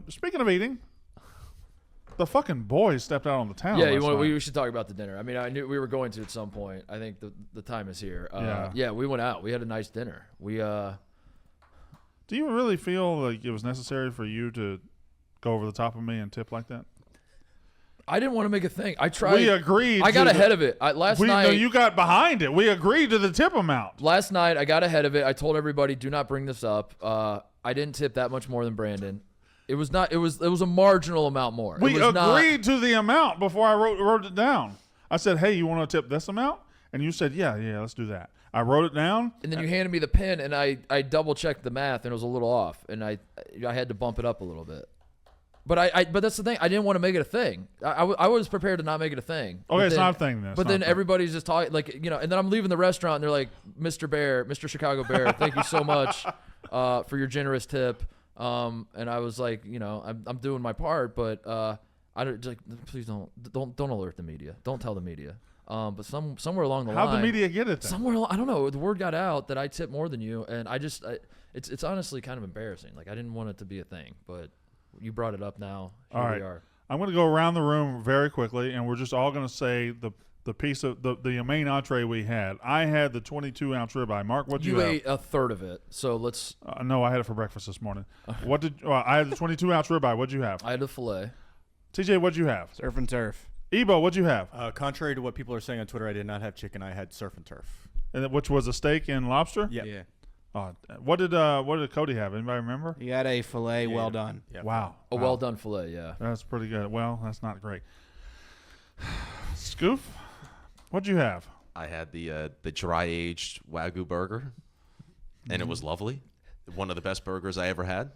speaking of eating, the fucking boys stepped out on the town. Yeah, we should talk about the dinner. I mean, I knew we were going to at some point. I think the time is here. Yeah, we went out. We had a nice dinner. Do you really feel like it was necessary for you to go over the top of me and tip like that? I didn't want to make a thing. I tried. We agreed. I got ahead of it. Last night. No, you got behind it. We agreed to the tip amount. Last night, I got ahead of it. I told everybody, do not bring this up. I didn't tip that much more than Brandon. It was not. It was a marginal amount more. We agreed to the amount before I wrote it down. I said, "Hey, you want to tip this amount?" And you said, "Yeah, let's do that." I wrote it down, and then you handed me the pen, and I double checked the math, and it was a little off, and I had to bump it up a little bit. But but that's the thing. I didn't want to make it a thing. I was prepared to not make it a thing. Okay, it's not a thing then. But then everybody's just talking, like, and then I'm leaving the restaurant, and they're like, Mr. Chicago Bear, thank you so much for your generous tip. And I was like, I'm doing my part, but I don't please don't alert the media. Don't tell the media. But somewhere along the line, how'd the media get it then? Somewhere I don't know. The word got out that I tip more than you, and it's honestly kind of embarrassing. Like, I didn't want it to be a thing, but you brought it up now. Here we are. I'm going to go around the room very quickly, and we're just all going to say the piece of the main entree we had. I had the 22-ounce ribeye. Mark, what'd you have? You ate a third of it, so let's. No, I had it for breakfast this morning. I had the 22-ounce ribeye. What'd you have? I had a filet. TJ, what'd you have? Surf and turf. Ebo, what'd you have? Contrary to what people are saying on Twitter, I did not have chicken. I had surf and turf. Which was a steak and lobster? Yep. Yeah. What did Cody have? Anybody remember? He had a filet well done. Yeah. Wow. Well done filet, yeah. That's pretty good. Well, that's not great. Scoof, what'd you have? I had the dry aged Wagyu burger, and it was lovely. One of the best burgers I ever had.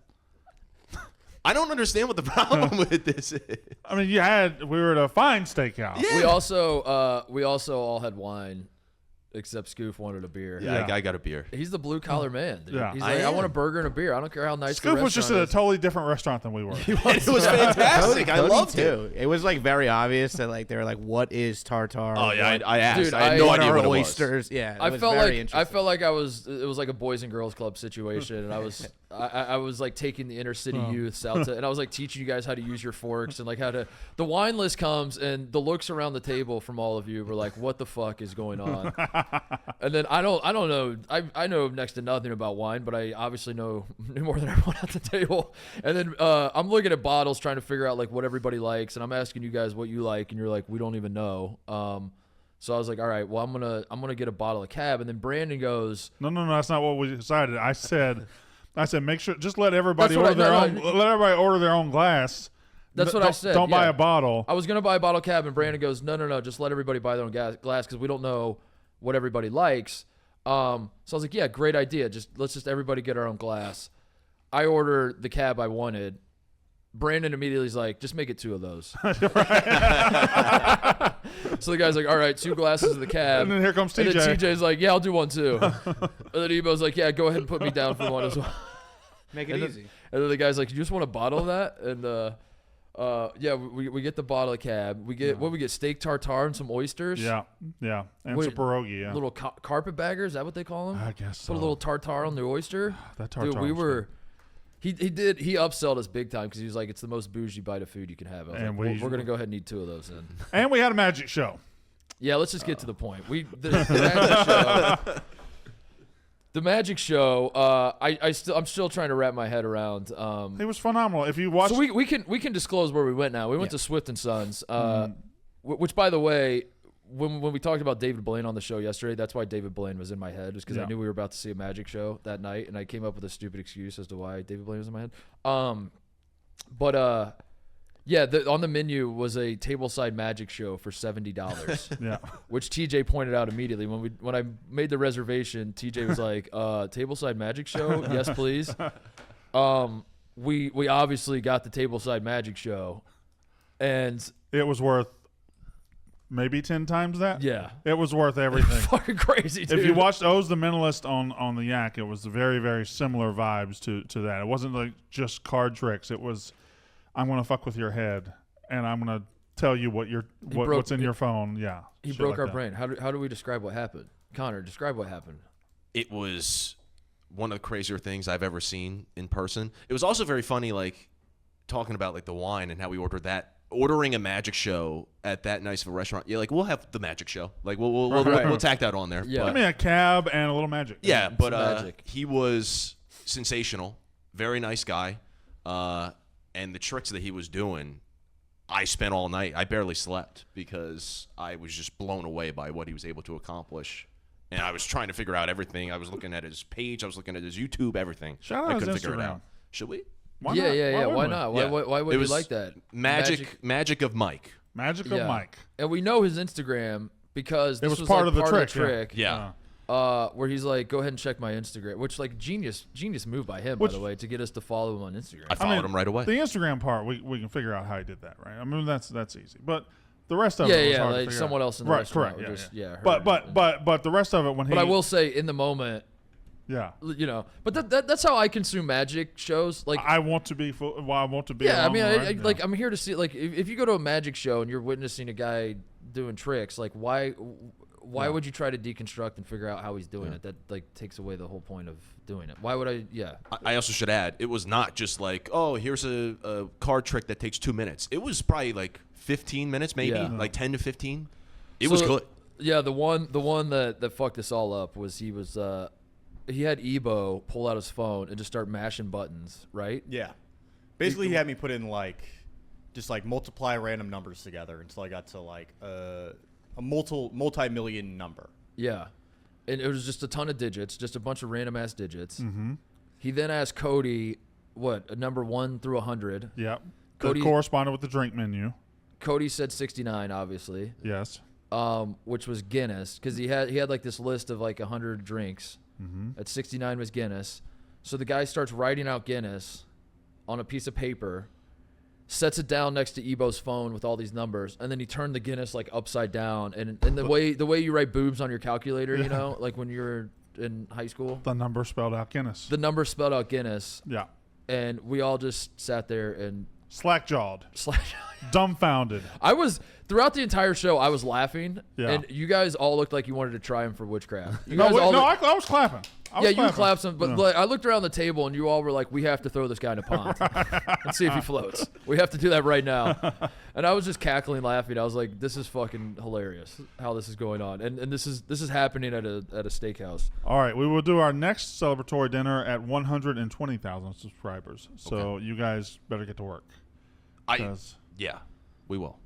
I don't understand what the problem with this is. I mean, we were at a fine steakhouse. Yeah. We also all had wine. Except Scoof wanted a beer. Yeah, I got a beer. He's the blue collar man, dude. Yeah. He's like, I want a burger and a beer. I don't care how nice the restaurant Scoof was just at a totally different restaurant than we were. It was fantastic. I loved it. It was like very obvious that like they were like, "What is tartar?" Oh yeah, I asked. Dude, I had no idea what it was. Oysters. Yeah, I felt like it was like a boys and girls club situation, and I was like taking the inner city youths out to, and I was like teaching you guys how to use your forks and like how to. The wine list comes, and the looks around the table from all of you were like, "What the fuck is going on?" And then I don't know. I know next to nothing about wine, but I obviously knew more than everyone at the table. And then I'm looking at bottles, trying to figure out like what everybody likes, and I'm asking you guys what you like, and you're like, we don't even know. So I was like, all right, well I'm gonna get a bottle of Cab, and then Brandon goes, No, that's not what we decided. I said, make sure just let everybody order their own glass. That's what I said. Don't buy a bottle. I was gonna buy a bottle of Cab, and Brandon goes, no, just let everybody buy their own glass because we don't know what everybody likes. So I was like, yeah, great idea. Let's just everybody get our own glass. I order the Cab I wanted. Brandon immediately is like, just make it 2 of those. So the guy's like, all right, 2 glasses of the Cab. And then here comes TJ. And then TJ's like, yeah, I'll do one too. And then Ebo's like, yeah, go ahead and put me down for one as well. Make it easy. And then the guy's like, you just want a bottle of that? And yeah, we get the bottle of Cab. We get we get steak tartare and some oysters. Yeah, and some pierogi. Yeah, little carpet bagger. Is that what they call them? I guess so. Put a little tartare on the oyster. That tartare. Dude, we were. He upsold us big time because he was like, it's the most bougie bite of food you can have. I was like, we're gonna go ahead and eat 2 of those then. And we had a magic show. Yeah, let's just get to the point. The magic show. The magic show. I'm still trying to wrap my head around. It was phenomenal. If you watch, so we can disclose where we went now. We went to Swift and Sons, which by the way, when we talked about David Blaine on the show yesterday, that's why David Blaine was in my head, just because I knew we were about to see a magic show that night, and I came up with a stupid excuse as to why David Blaine was in my head. Yeah, on the menu was a tableside magic show for $70. Yeah, which TJ pointed out immediately when I made the reservation. TJ was like, "Tableside magic show, yes please." We obviously got the tableside magic show, and it was worth maybe 10 times that. Yeah, it was worth everything. Fucking crazy, dude. If you watched O's the Mentalist on the Yak, it was very, very similar vibes to that. It wasn't like just card tricks. It was, I'm gonna fuck with your head, and I'm gonna tell you what's in your phone. Yeah, he broke our brain. How do we describe what happened? Connor, describe what happened. It was one of the crazier things I've ever seen in person. It was also very funny. Like, talking about like the wine and how we ordering a magic show at that nice of a restaurant. Yeah, like we'll have the magic show. Like we'll tack that on there. Yeah. But, I mean, a cab and a little magic. yeah, but magic. he was sensational. Very nice guy. And the tricks that he was doing, I spent all night. I barely slept because I was just blown away by what he was able to accomplish. And I was trying to figure out everything. I was looking at his page. I was looking at his YouTube, everything. Shout out I his couldn't figure it Instagram. out. Should we? Why yeah, not? yeah. Why wouldn't we? not? Yeah. Why would It you was like that? Magic of Mike. Magic Yeah. of Mike. And we know his Instagram because this was was part like of the part trick, of the trick. Yeah. Where he's like, go ahead and check my Instagram, which like genius move by him, Which- by the way, to get us to follow him on Instagram. I followed him right away. The Instagram part, we can figure out how he did that, right? I mean, that's easy. But the rest of Yeah, it was yeah, hard to like figure someone out. else in the right, restaurant correct, would yeah, just- yeah. yeah, heard But the rest of it when he. But I will say, in the moment, Yeah. you know, but that's how I consume magic shows. Like, I want to be. I want to be. yeah, I along mean, the ride, yeah. like I'm here to see. Like, if you go to a magic show and you're witnessing a guy doing tricks, like why would you try to deconstruct and figure out how he's doing it? That like takes away the whole point of doing it. Why would I? Yeah. I also should add, it was not just like, oh, here's a card trick that takes 2 minutes. It was probably like 15 minutes, maybe Yeah. like 10 to 15. It was So, good. Yeah, the one that fucked us all up was he had Ebo pull out his phone and just start mashing buttons, right? Yeah. Basically, he had me put in just multiply random numbers together until I got to a multi-million number. Yeah. And it was just a ton of digits, just a bunch of random ass digits. Mm-hmm. He then asked Cody, a number 1 through 100. Yep. Cody- That corresponded with the drink menu. Cody said 69, obviously, Yes. which was Guinness, because he had like this list of like 100 drinks. Mm-hmm. At 69 was Guinness. So the guy starts writing out Guinness on a piece of paper, sets it down next to Ebo's phone with all these numbers, and then he turned the Guinness like upside down. And the way you write boobs on your calculator, you know, like when you're in high school, The number spelled out Guinness. the number spelled out Guinness, Yeah. and we all just sat there and Slack-jawed. slash. Dumbfounded. I was throughout the entire show. I was laughing, Yeah. and you guys all looked like you wanted to try him for witchcraft. You No, guys all I was clapping. yeah, you clapped some, but like, I looked around the table and you all were like, "We have to throw this guy in a pond and see if he floats. We have to do that right now." And I was just cackling, laughing. I was like, "This is fucking hilarious how this is going on," and this is happening at a steakhouse. All right, we will do our next celebratory dinner at 120,000 subscribers. So you guys better get to work. 'Cause- Yeah, we will.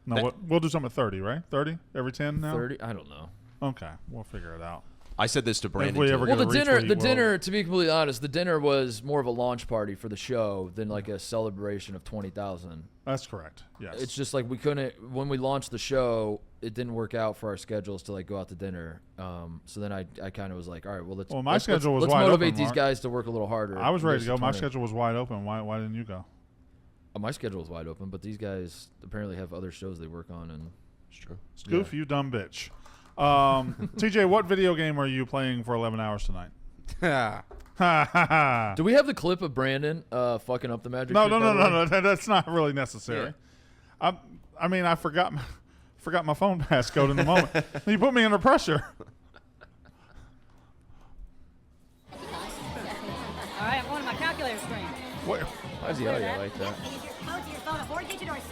No, we'll do something at 30, right? 30 every 10 now. 30? I don't know. Okay, we'll figure it out. I said this to Brandon. we too. ever Well, get the a dinner, retweet, the we'll- dinner. To be completely honest, the dinner was more of a launch party for the show than like a celebration of 20,000. That's correct. Yes. It's just like we couldn't when we launched the show. It didn't work out for our schedules to like go out to dinner. So then I kind of was like, all right, well let's. Well, my let's- schedule was let's wide motivate open, these Mark. guys to work a little harder. I was and ready to raise go. the My 20. schedule was wide open. Why didn't you go? My schedule was wide open, but these guys apparently have other shows they work on, and It's true. Scoof, you dumb bitch. TJ, what video game are you playing for 11 hours tonight? Ha ha ha. do we have the clip of Brandon fucking up the magic? No, trick, no, by no, the no, way? no. That's not really necessary. I mean, I forgot my phone passcode in the moment. You put me under pressure. All right, I'm going to my calculator screen. What? Why is the audio like that? Is your code to your phone a 4-digit or a 6?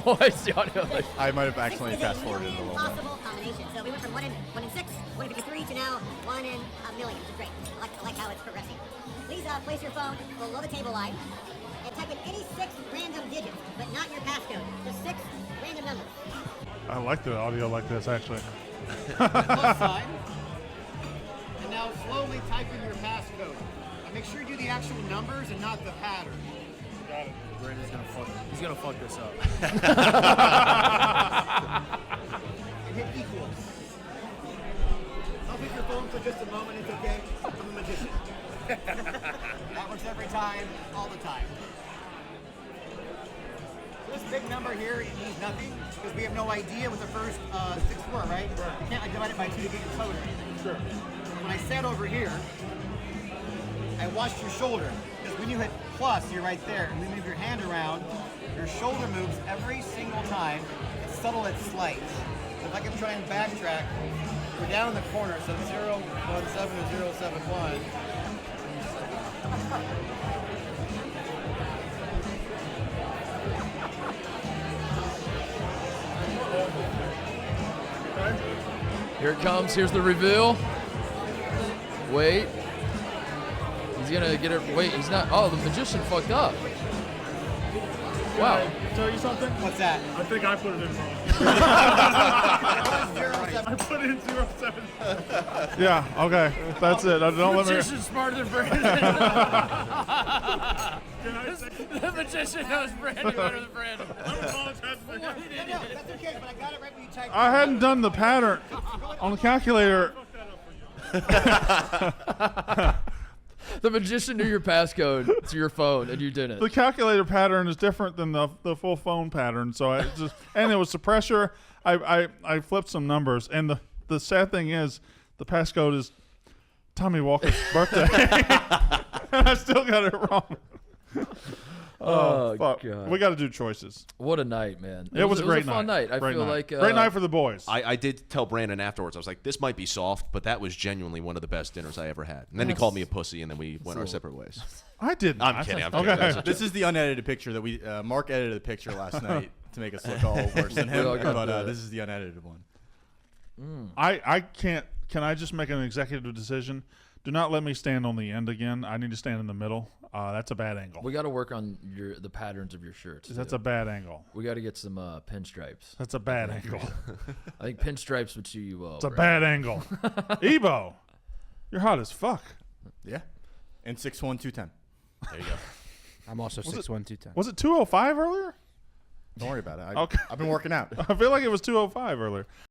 Why is the audio like that? I might have accidentally fast forwarded it a little bit. Possible combination. So we went from 1 in 6, 1 in 53 to now 1 in a million. Which is great. I like how it's progressing. Please place your phone below the table line and type in any 6 random digits, but not your passcode. Just 6 random numbers. I like the audio like this, actually. Plus sign. And now slowly type in your passcode. And make sure you do the actual numbers and not the pattern. Brandon's he's gonna fuck this up. And hit equals. I'll take your phone for just a moment, it's okay. I'm a magician. That works every time, all the time. This big number here, it means nothing because we have no idea what the first 6 were, right? You can't like divide it by 2 to get your code or anything. Sure. When I sat over here, I watched your shoulder because when you hit plus, you're right there, and when you move your hand around, your shoulder moves every single time. It's subtle, it's slight. So if I can try and backtrack, we're down in the corner, so 017 to 071. Here it comes. Here's the reveal. Wait. He's going to get it. Wait, he's not. Oh, the magician fucked up. Wow. Tell you something? What's that? I think I put it in wrong. I put in 07. Yeah, okay. That's it. Don't let me. Magician's smarter than Brandon. The magician knows Brandon better than Brandon. That's okay, but I got it right when you typed I hadn't done the pattern on the calculator. The magician knew your passcode to your phone, and you didn't. The calculator pattern is different than the full phone pattern. So I just, and it was the pressure. I flipped some numbers, and the sad thing is the passcode is Tommy Walker's birthday, and I still got it wrong. Oh, fuck. God. We got to do choices. What a night, man. It was a great fun night. I Great feel night. like great night for the boys. I did tell Brandon afterwards. I was like, this might be soft, but that was genuinely one of the best dinners I ever had. And then he called me a pussy, and then we went our separate ways. I did. I'm kidding. I'm kidding. Okay. This is the unedited picture that we Mark edited the picture last night to make us look all worse than him. all got But this is the unedited one. I can't. Can I just make an executive decision? Do not let me stand on the end again. I need to stand in the middle. That's a bad angle. We got to work on the patterns of your shirts. That's too. a bad angle. We got to get some pinstripes. That's a bad angle. I think pinstripes would suit you well. It's a bad angle. Ebo, you're hot as fuck. Yeah. And 6'1", 210. There you go. I'm also 6'1", 210. Was it 205 earlier? Don't worry about it. Okay. I've been working out. I feel like it was 205 earlier.